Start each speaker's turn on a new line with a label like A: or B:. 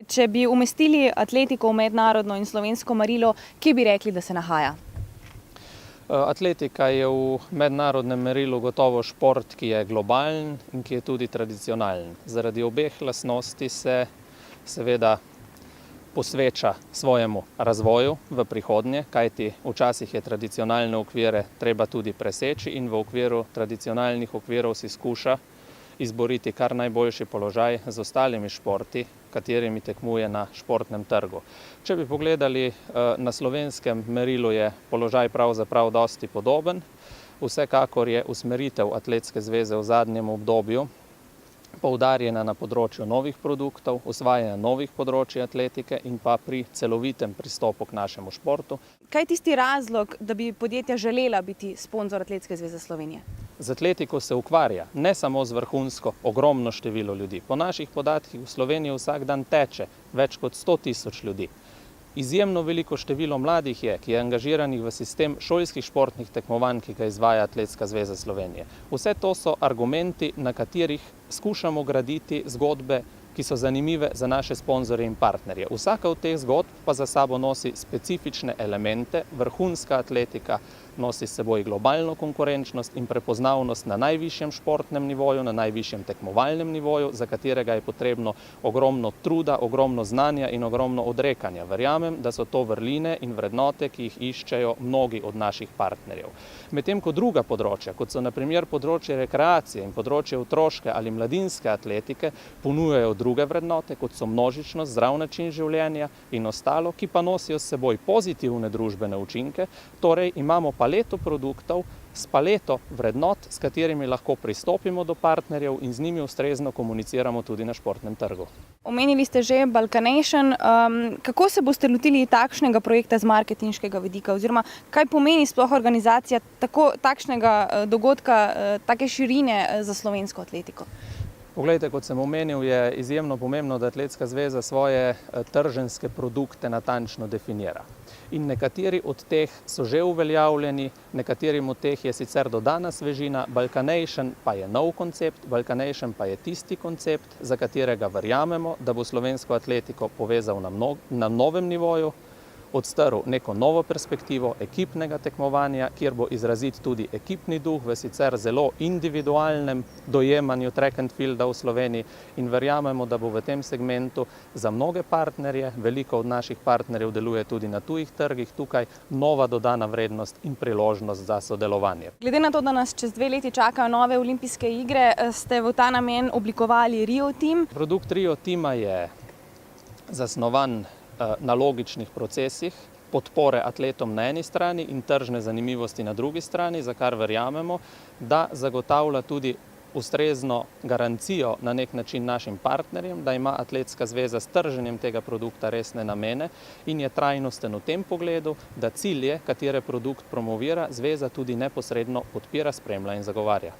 A: Če bi umestili atletiko v mednarodno in slovensko merilo, kje bi rekli, da se nahaja?
B: Atletika je v mednarodnem merilu gotovo šport, ki je globalen in ki je tudi tradicionalen. Zaradi obeh lastnosti se seveda posveča svojemu razvoju v prihodnje, kajti včasih je tradicionalne okvire treba tudi preseči in v okviru tradicionalnih okvirov si skuša izboriti kar najboljši položaj z ostalimi športi, katerimi tekmuje na športnem trgu. Če bi pogledali na slovenskem merilu, je položaj pravzaprav dosti podoben. Vsekakor je usmeritev Atletske zveze v zadnjem obdobju poudarjena na področju novih produktov, osvajanja novih področij atletike in pa pri celovitem pristopu k našemu športu.
A: Kaj je tisti razlog, da bi podjetja želela biti sponzor Atletske zveze Slovenije?
B: Z atletiko se ukvarja ne samo z vrhunsko ogromno število ljudi. Po naših podatkih v Sloveniji vsak dan teče več kot 100 tisoč ljudi. Izjemno veliko število mladih je, ki je angažiranih v sistem šolskih športnih tekmovanj, ki ga izvaja Atletska zveza Slovenije. Vse to so argumenti, na katerih skušamo graditi zgodbe, ki so zanimive za naše sponzorje in partnerje. Vsaka od teh zgodb pa za sabo nosi specifične elemente. Vrhunska atletika nosi s seboj globalno konkurenčnost in prepoznavnost na najvišjem športnem nivoju, na najvišjem tekmovalnem nivoju, za katerega je potrebno ogromno truda, ogromno znanja in ogromno odrekanja. Verjamem, da so to vrline in vrednote, ki jih iščejo mnogi od naših partnerjev. Medtem ko druga področja, kot so na primer področje rekreacije in področje otroške ali mladinske atletike, ponujajo druge vrednote, kot so množičnost, zdrav način življenja in ostalo, ki pa nosijo s seboj pozitivne družbene učinke. Torej imamo paleto produktov s paleto vrednot, s katerimi lahko pristopimo do partnerjev in z njimi ustrezno komuniciramo tudi na športnem trgu.
A: Omenili ste že Balkanation. Kako se boste lotili takšnega projekta z marketinškega vidika? Oziroma, kaj pomeni sploh organizacija takšnega dogodka, take širine za slovensko atletiko?
B: Poglejte, kot sem omenil, je izjemno pomembno, da Atletska zveza svoje trženjske produkte natančno definira. In nekateri od teh so že uveljavljeni, nekaterim od teh je sicer dodana svežina, Balkanation pa je nov koncept, Balkanation pa je tisti koncept, za katerega verjamemo, da bo slovensko atletiko povezal na novem nivoju, odstrl neko novo perspektivo ekipnega tekmovanja, kjer bo izrazit tudi ekipni duh v sicer zelo individualnem dojemanju track and fielda v Sloveniji in verjamemo, da bo v tem segmentu za mnoge partnerje, veliko od naših partnerjev deluje tudi na tujih trgih, tukaj nova dodana vrednost in priložnost za sodelovanje.
A: Glede na to, da nas čez 2 leti čakajo nove olimpijske igre, ste v ta namen oblikovali Rio Team.
B: Produkt Rio Teama je zasnovan na logičnih procesih, podpore atletom na eni strani in tržne zanimivosti na drugi strani, za kar verjamemo, da zagotavlja tudi ustrezno garancijo na nek način našim partnerjem, da ima Atletska zveza s trženjem tega produkta resne namene in je trajnosten v tem pogledu, da cilje, katere produkt promovira, zveza tudi neposredno podpira, spremlja in zagovarja.